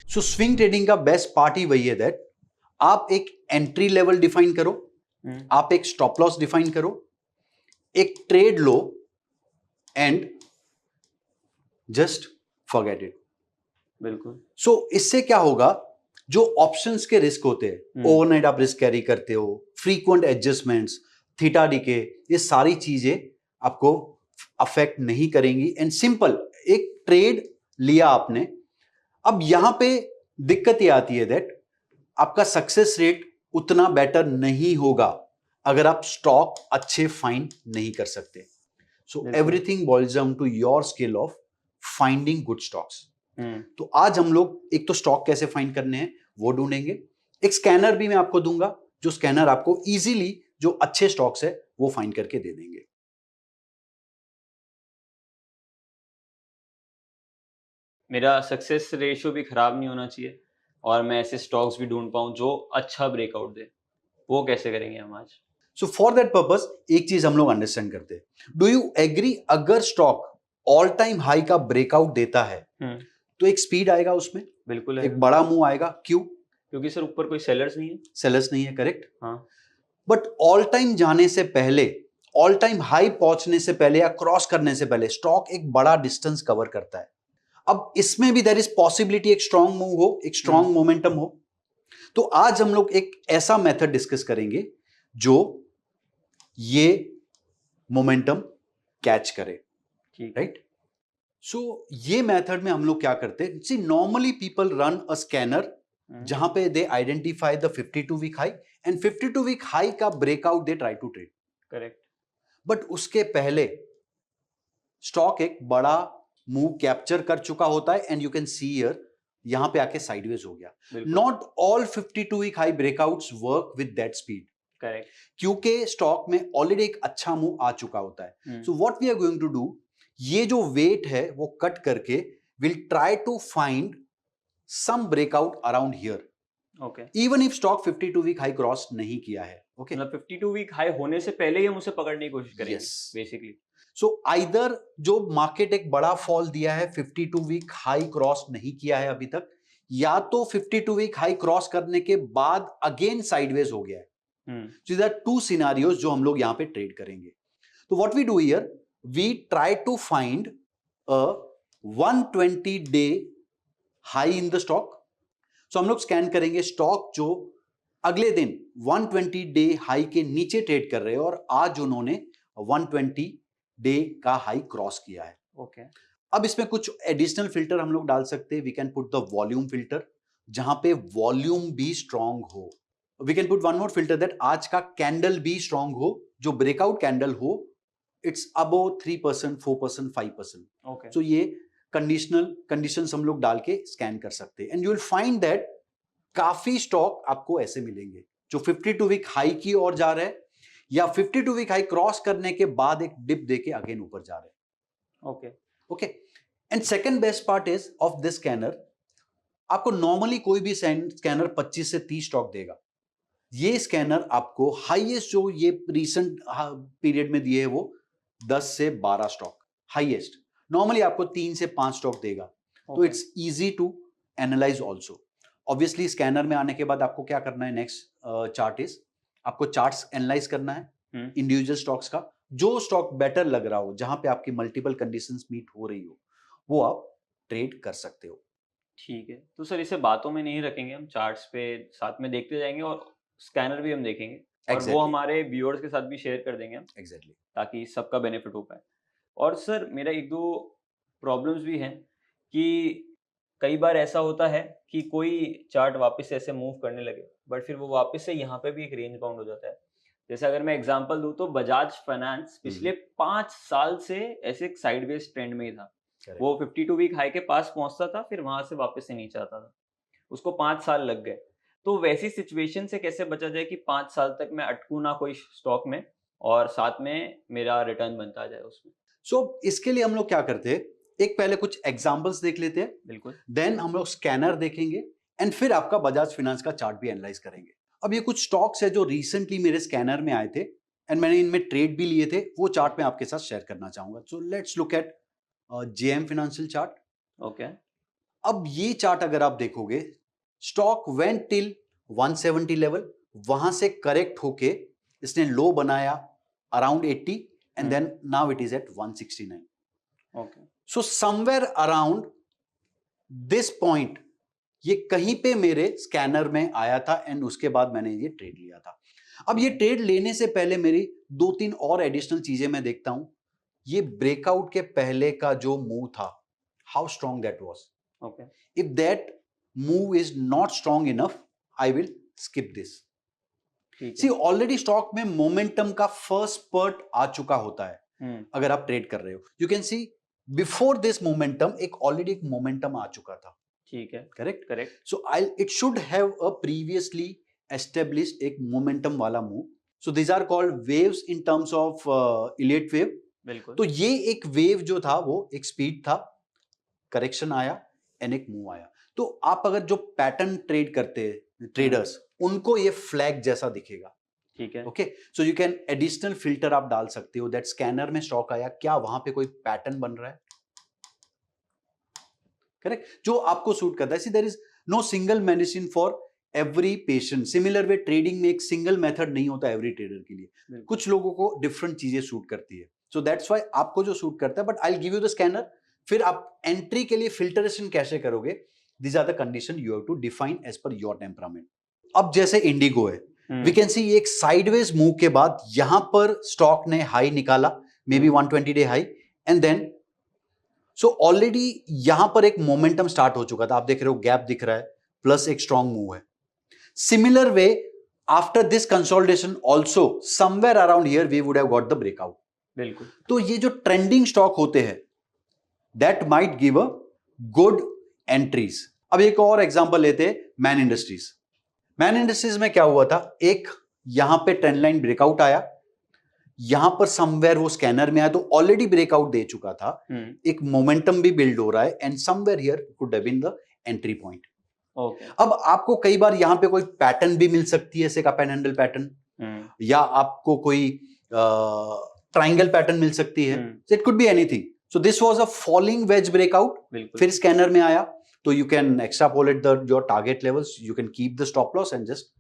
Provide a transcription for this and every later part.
सो swing trading का best part ही वही है दैट आप एक एंट्री लेवल डिफाइन करो, आप एक स्टॉप लॉस डिफाइन करो, एक trade low and just forget it. बिल्कुल। सो इससे क्या होगा, जो ऑप्शंस के रिस्क होते हैं, ओवरनाइट आप रिस्क कैरी करते हो, फ्रीक्वेंट एडजस्टमेंट्स, थीटा डीके, ये सारी चीजें आपको अफेक्ट नहीं करेंगी। एंड सिंपल एक ट्रेड लिया आपने, अब यहां पे दिक्कत ये आती है दैट आपका सक्सेस रेट उतना बेटर नहीं होगा अगर आप स्टॉक अच्छे फाइंड नहीं कर सकते। So everything boils down to your skill of finding good stocks. तो आज हम लोग एक तो स्टॉक कैसे फाइंड करने हैं वो ढूंढेंगे, एक स्कैनर भी मैं आपको दूंगा जो स्कैनर आपको इजीली जो अच्छे स्टॉक्स है वो फाइंड करके दे देंगे। मेरा सक्सेस रेशियो भी खराब नहीं होना चाहिए और मैं ऐसे स्टॉक्स भी ढूंढ पाऊं जो अच्छा ब्रेकआउट दे, वो कैसे करेंगे हम आज? सो फॉर दैट पर्पस एक चीज हम लोग अंडरस्टैंड करते हैं, डू यू एग्री अगर स्टॉक ऑल टाइम हाई का ब्रेकआउट देता है तो एक स्पीड आएगा उसमें, बिल्कुल एक बड़ा मूव आएगा। क्यों? क्योंकि सर ऊपर कोई सेलर्स नहीं है। सेलर्स नहीं है, करेक्ट। हाँ। बट ऑल टाइम जाने से पहले, ऑल टाइम हाई पहुंचने से पहले या क्रॉस करने से पहले स्टॉक एक बड़ा डिस्टेंस कवर करता है। अब इसमें भी देयर इज पॉसिबिलिटी एक स्ट्रांग मूव हो, एक स्ट्रांग मोमेंटम हो। तो आज हम लोग एक ऐसा मेथड डिस्कस करेंगे जो ये मोमेंटम कैच करे, राइट। सो ये मेथड में हम लोग क्या करते हैं, see normally people run a scanner जहां पे they identify the 52 week high and 52 week high का breakout they try to trade, correct. But उसके पहले स्टॉक एक बड़ा मूव कैप्चर कर चुका होता है and you can see here यहां पे आके साइडवेज हो गया। Not all 52 week high breakouts work with that speed, correct, क्योंकि स्टॉक में ऑलरेडी एक अच्छा मूव आ चुका होता है। So what we are going to do, ये जो वेट है वो कट करके will try to find some breakout around here, okay, even if stock 52 week high cross नहीं किया है। ओके, मतलब 52 वीक हाई होने से पहले ही हम उसे पकड़ने की कोशिश करेंगे बेसिकली। सो आइदर जो मार्केट एक बड़ा फॉल दिया है, 52 वीक हाई क्रॉस नहीं किया है अभी तक, या तो 52 वीक हाई क्रॉस करने के बाद अगेन साइडवेज हो गया है। So there are two scenarios जो हम लोग यहां पे ट्रेड करेंगे। तो what we do here, we try to find a 120 day high in the stock. So हम लोग स्कैन करेंगे स्टॉक जो अगले दिन 120 डे हाई के नीचे ट्रेड कर रहे हैं और आज उन्होंने 120 डे का हाई क्रॉस किया है। ओके, अब इसमें कुछ एडिशनल फिल्टर हम लोग डाल सकते हैं। We can put the volume filter, जहां पे वॉल्यूम भी स्ट्रांग हो। We can put one more filter that आज का कैंडल भी स्ट्रांग हो, जो ब्रेकआउट कैंडल हो इट्स अबव 3%, 4%, 5%। ओके, सो ये कंडीशंस हम लोग डाल के स्कैन कर सकते हैं and you will find that काफी स्टॉक आपको ऐसे मिलेंगे जो 52 वीक हाई की ओर जा रहे हैं या 52 वीक हाई क्रॉस करने के बाद एक डिप देके अगेन ऊपर जा रहे हैं। Okay, okay, and second best part is of this scanner, आपको नॉर्मली कोई भी स्कैनर 25 से 30 स्टॉक देगा। ये स्कैनर आपको हाईएस्ट जो ये रिसेंट पीरियड में दिए है वो 10 से 12 स्टॉक हाईएस्ट, नॉर्मली आपको 3 से 5 स्टॉक देगा। तो it's easy to analyse also. Obviously scanner में आने के बाद आपको क्या करना है, नेक्स्ट चार्ट इज आपको चार्ट्स एनालाइज करना है इंडिविजुअल स्टॉक्स का। जो स्टॉक बेटर लग रहा हो, जहां पे आपकी मल्टीपल कंडीशंस मीट हो रही हो, वो आप ट्रेड कर सकते हो। ठीक है। तो सर इसे बातों में नहीं रखेंगे, हम चार्ट्स पे साथ में देखते जाएंगे और स्कैनर भी हम देखेंगे और वो हमारे व्यूअर्स के साथ भी शेयर कर देंगे हम, एग्जैक्टली, ताकि सबका बेनिफिट हो पाए। और सर मेरा एक दो प्रॉब्लम्स भी हैं कि कई बार ऐसा होता है कि कोई चार्ट वापस से ऐसे मूव करने लगे बट फिर वो वापस से यहाँ पे भी एक रेंज बाउंड हो जाता है। जैसे अगर मैं एग्जांपल दूं तो बजाज फाइनेंस पिछले 5 साल से ऐसे एक साइडवेज ट्रेंड में ही था। वो 52 वीक हाई के पास पहुंचता था, फिर वहां से वापस से नीचे आता था, उसको 5 साल लग गए। तो वैसी सिचुएशन से कैसे बचा जाए कि 5 साल तक मैं अटकूं ना कोई स्टॉक में और साथ में मेरा रिटर्न बनता जाए उसमें? सो इसके लिए हम लोग क्या करते हैं, एक पहले कुछ एग्जांपल्स देख लेते हैं, बिल्कुल, देन हम लोग स्कैनर देखेंगे एंड फिर आपका बजाज फाइनेंस का चार्ट भी एनालाइज करेंगे। अब ये कुछ स्टॉक्स है जो रिसेंटली मेरे स्कैनर में आए थे एंड मैंने इनमें ट्रेड भी लिए थे, वो चार्ट मैं आपके साथ शेयर करना चाहूंगा। So let's look at JM financial chart. Okay, अब ये चार्ट अगर आप देखोगे, स्टॉक वेंट टिल 170 लेवल, वहां से करेक्ट होके इसने लो बनाया around 80 and then now it is at 169. Okay, so somewhere around this point ये कहीं पे मेरे स्कैनर में आया था एंड उसके बाद मैंने ये ट्रेड लिया था. अब ये ट्रेड लेने से पहले मेरी 2-3 और एडिशनल चीजें मैं देखता हूं. ये ब्रेकआउट के पहले का जो मूव था, how strong that was. Okay, if that move is not strong enough, I will skip this. ठीक सी है. ऑलरेडी स्टॉक में मोमेंटम का फर्स्ट स्पर्ट आ चुका होता है अगर आप ट्रेड कर रहे हो. You can see before this momentum already एक मोमेंटम आ चुका था. ठीक है, correct. Correct. So I it should have a previously established एक मोमेंटम वाला move. So these are called waves in terms of Elliott wave. बिल्कुल. तो ये एक वेव जो था वो एक स्पीड था, करेक्शन आया एंड एक मूव आया. तो आप अगर जो पैटर्न ट्रेड करते हैं ट्रेडर्स, उनको ये फ्लैग जैसा दिखेगा. ठीक है. Okay, so you can additional filter आप डाल सकते हो दैट स्कैनर में स्टॉक आया, क्या वहां पे कोई पैटर्न बन रहा है. करेक्ट, जो आपको सूट करता है. See there is no single medicine for every patient. Similar way trading में एक सिंगल मेथड नहीं होता एवरी ट्रेडर के लिए. कुछ लोगों को डिफरेंट चीजें सूट करती है. सो दैट्स व्हाई आपको जो सूट करता है. But I will give you the scanner. फिर आप एंट्री के लिए फिल्टरेशन कैसे करोगे, these are the condition you have to define as per your temperament. अब जैसे इंडिगो है, वी कैन सी एक साइडवेज मूव के बाद यहां पर स्टॉक ने हाई निकाला, maybe 120 day high, and then so already यहां पर एक मोमेंटम स्टार्ट हो चुका था. आप देख रहे हो गैप दिख रहा है प्लस एक स्ट्रॉन्ग मूव है. Similar way after this consolidation also somewhere around here we would have got the breakout. बिल्कुल. तो ये जो ट्रेंडिंग स्टॉक होते हैं that might give a good entries. अब एक और एग्जांपल लेते हैं, मैन इंडस्ट्रीज. मैन इंडस्ट्रीज में क्या हुआ था, एक यहां पे ट्रेंड लाइन ब्रेकआउट आया, यहां पर समवेयर वो स्कैनर में आया तो ऑलरेडी ब्रेकआउट दे चुका था. एक मोमेंटम भी बिल्ड हो रहा है and somewhere here could have been the entry point. Okay. अब आपको कई बार यहां पे कोई पैटर्न भी मिल सकती है, जैसे कप एंड हैंडल पैटर्न, या आपको कोई ट्रायंगल पैटर्न मिल सकती है. It could be anything. So this was a falling veg breakout, फिर स्कैनर में आया. तो you can extrapolate your target levels, you can keep the stop loss and just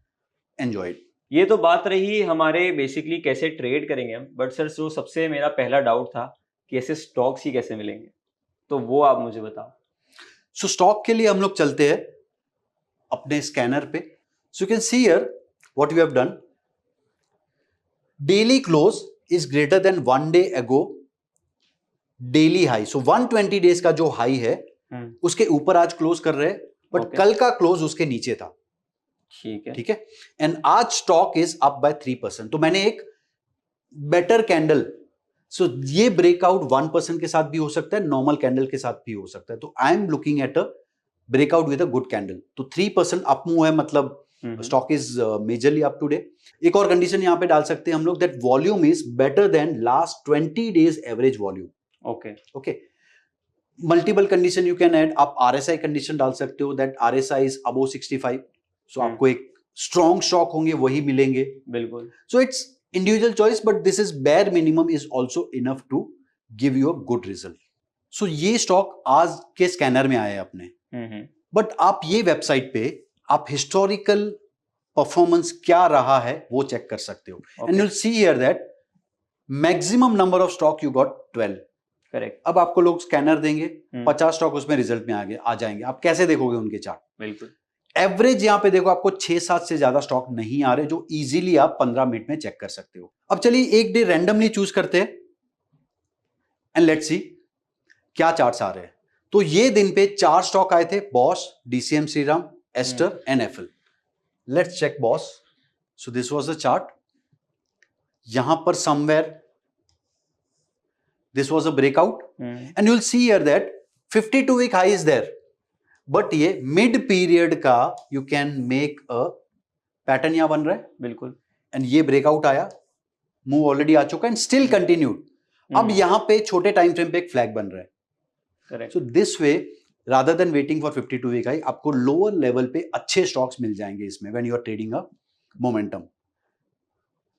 enjoy it. ये तो बात रही हमारे बेसिकली कैसे ट्रेड करेंगे हम. बट सर, जो सबसे मेरा पहला डाउट था कि ऐसे स्टॉक्स ही कैसे मिलेंगे, तो वो आप मुझे बताओ. सो स्टॉक के लिए हम लोग चलते हैं अपने स्कैनर पे. So you can see here what we have done. Daily close is greater than 1 day ago daily high. So 120 days का जो हाई है उसके ऊपर आज क्लोज कर रहे हैं, बट कल का क्लोज उसके नीचे था. ठीक है. ठीक है. एंड आज स्टॉक इज अप बाय 3%. तो मैंने एक बेटर कैंडल, सो ये ब्रेकआउट 1% के साथ भी हो सकता है, नॉर्मल कैंडल के साथ भी हो सकता है. तो I am looking at a breakout with a good candle. तो 3% अप मूव है, मतलब stock is majorly up today. एक और कंडीशन यहां पे डाल सकते हैं हम लोग, that volume is better than last 20 days average volume. Okay. Okay. Multiple condition you can add. आप आरएसआई कंडीशन डाल सकते हो, that RSI is above 65. So आपको एक स्ट्रॉन्ग स्टॉक होंगे वही मिलेंगे. बिल्कुल. So it's individual choice, but this is bare minimum is also enough to give you a good result. So ये स्टॉक आज के स्कैनर में आए अपने, बट आप ये वेबसाइट पे आप हिस्टोरिकल परफॉर्मेंस क्या रहा है वो चेक कर सकते हो. And you will see here that maximum number of stock you got 12. Correct. अब आपको लोग स्कैनर देंगे, 50 स्टॉक उसमें रिजल्ट में आ जाएंगे. आप कैसे देखोगे उनके चार्ट. बिल्कुल. एवरेज यहां पे देखो आपको 6-7 से ज्यादा स्टॉक नहीं आ रहे, जो इजीली आप 15 मिनट में चेक कर सकते हो. अब चलिए एक डे रैंडमली चूज करते हैं एंड लेट्स सी क्या चार्ट्स आ रहे हैं. तो ये दिन पे 4 स्टॉक आए थे, Bosch, DCM Shriram, Aster and FL. Let's check Bosch. So this was the chart. यहां पर somewhere this was a breakout and you'll see here that 52 week high is there, but ये mid period का you can make a pattern यहां बन रहा है. बिल्कुल. and ये breakout आया, move already आ चुका and still continued. अब यहां पे छोटे टाइम फ्रेम पे एक फ्लैग बन रहा है. Correct. so this way rather than waiting for 52 week high, आपको lower level पे अच्छे स्टॉक्स मिल जाएंगे इसमें when you are trading a momentum.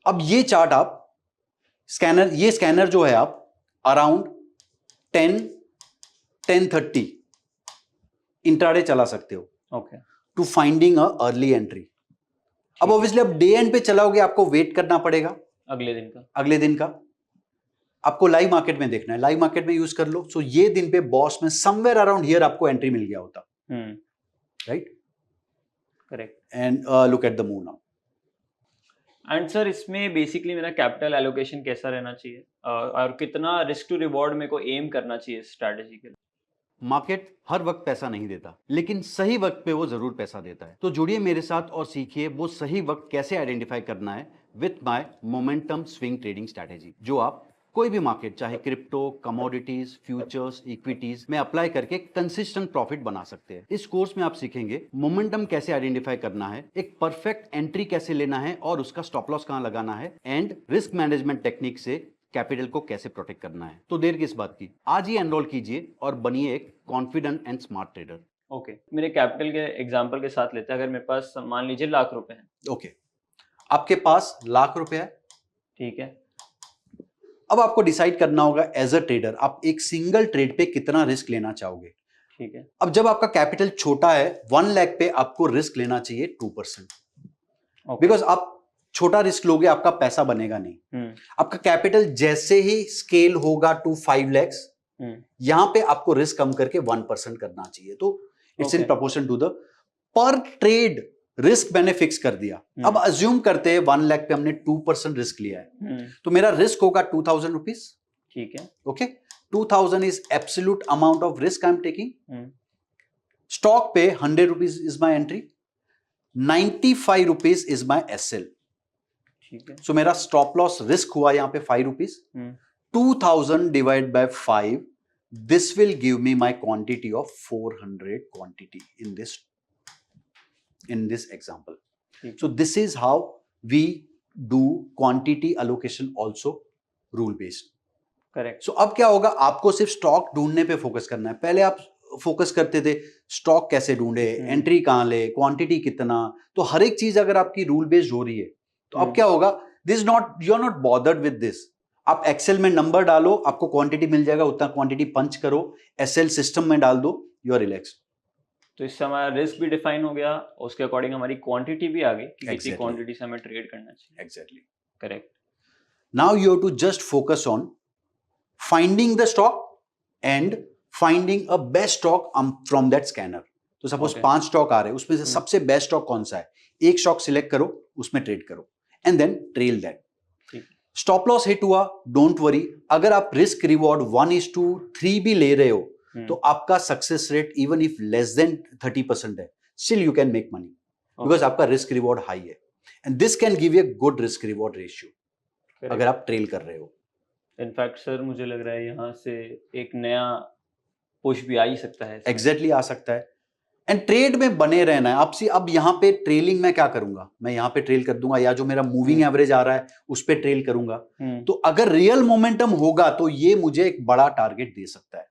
अब ये चार्ट आप स्कैनर, ये स्कैनर जो है आप अराउंड 10:30 इंट्राडे चला सकते हो okay, to finding a early entry. अब ऑब्वियसली अब डे एंड पे चलाओगे, आपको वेट करना पड़ेगा अगले दिन का। अगले दिन का। आपको लाइव मार्केट में देखना है, लाइव मार्केट में यूज कर लो। सो ये दिन पे बॉस में समवेयर अराउंड हियर आपको एंट्री मिल गया होता, right? Correct. And look at the move now. And sir इसमें बेसिकली मेरा कैपिटल एलोकेशन कैसा रहना चाहिए और कितना रिस्क टू रिवॉर्ड मेरे को एम करना चाहिए स्ट्रैटेजी के लिए? मार्केट हर वक्त पैसा नहीं देता, लेकिन सही वक्त पे वो जरूर पैसा देता है। तो जुड़िए मेरे साथ और सीखिए वो सही वक्त कैसे आइडेंटिफाई करना है with my momentum swing trading strategy, जो आप कोई भी मार्केट, चाहे क्रिप्टो, कमोडिटीज, फ्यूचर्स, इक्विटीज में अप्लाई करके कंसिस्टेंट प्रॉफिट बना सकते हैं। इस कोर्स में आप सीखेंगे मोमेंटम कैसे आइडेंटिफाई करना है, एक परफेक्ट एंट्री कैसे लेना है और उसका स्टॉप लॉस कहां लगाना है, एंड रिस्क मैनेजमेंट टेक्निक से कैपिटल को कैसे प्रोटेक्ट करना है। तो देर किस बात की, आज ही एनरोल कीजिए और बनिए एक confident and smart trader. Okay, मेरे कैपिटल के एग्जांपल के साथ लेते हैं। अगर मेरे पास मान लीजिए लाख रुपए हैं। ओके, आपके पास लाख रुपए है, ठीक है। अब आपको डिसाइड करना होगा एज अ ट्रेडर आप एक सिंगल ट्रेड पे कितना रिस्क लेना चाहोगे। ठीक है। अब जब आपका कैपिटल छोटा है, 1 लाख पे आपको रिस्क लेना चाहिए 2%, बिकॉज आप छोटा रिस्क लोगे आपका पैसा बनेगा नहीं। आपका कैपिटल जैसे ही स्केल होगा टू 5 lakhs, यहां पे आपको रिस्क कम करके 1% करना चाहिए। तो it's in proportion to the per trade risk मैंने फिक्स कर दिया। अब अज्यूम करते हैं 1 लाख पे हमने 2% रिस्क लिया है, तो मेरा रिस्क होगा 2000 रुपीज। ठीक है। Okay, 2000 is absolute amount of risk I am taking. Stock पे 100 rupees is my entry, 95 rupees is my SL. ठीक है। सो मेरा स्टॉप लॉस रिस्क हुआ यहां पे 5 rupees. 2000 divide by 5, this will give me my quantity of 400 quantity in this example. So this is how we do quantity allocation also rule based. Correct. So अब क्या होगा, आपको सिर्फ स्टॉक ढूंढने पे फोकस करना है। पहले आप फोकस करते थे स्टॉक कैसे ढूंढे, एंट्री कहां ले, क्वांटिटी कितना। तो हर एक चीज अगर आपकी रूल बेस्ड हो रही है तो अब क्या होगा, this not, you are not bothered with this. आप एक्सेल में नंबर डालो, आपको क्वांटिटी मिल जाएगा, उतना क्वांटिटी पंच करो, एसएल सिस्टम में डाल दो, यू आर रिलैक्स्ड। तो इससे हमारा रिस्क भी डिफाइन हो गया, उसके अकॉर्डिंग हमारी क्वांटिटी भी आ गई कि कितनी क्वांटिटी से हमें ट्रेड करना चाहिए। Exactly, correct. Now you have to just focus on finding the stock and finding a best stock from that scanner. तो सपोज 5 स्टॉक आ रहे हैं, उसमें से सबसे बेस्ट स्टॉक कौन सा है, एक स्टॉक सिलेक्ट करो, उसमें ट्रेड करो and then trail that. Stop loss hit हुआ, डोंट वरी, अगर आप रिस्क रिवॉर्ड 1:3 भी ले रहे हो तो आपका success rate even if less than 30% है, still you can make money, because आपका रिस्क रिवॉर्ड हाई है and this can give you good risk reward ratio अगर आप ट्रेल कर रहे हो। इनफैक्ट सर मुझे लग रहा है यहाँ से एक नया पुश भी आ ही सकता है। एग्जैक्टली आ सकता है, एंड ट्रेड में बने रहना है आपसे। अब यहाँ पे ट्रेलिंग में क्या करूंगा, मैं यहाँ पे ट्रेल कर दूंगा या जो मेरा मूविंग एवरेज आ रहा है उस पे ट्रेल करूंगा। तो अगर रियल मोमेंटम होगा तो ये मुझे एक बड़ा टारगेट दे सकता है।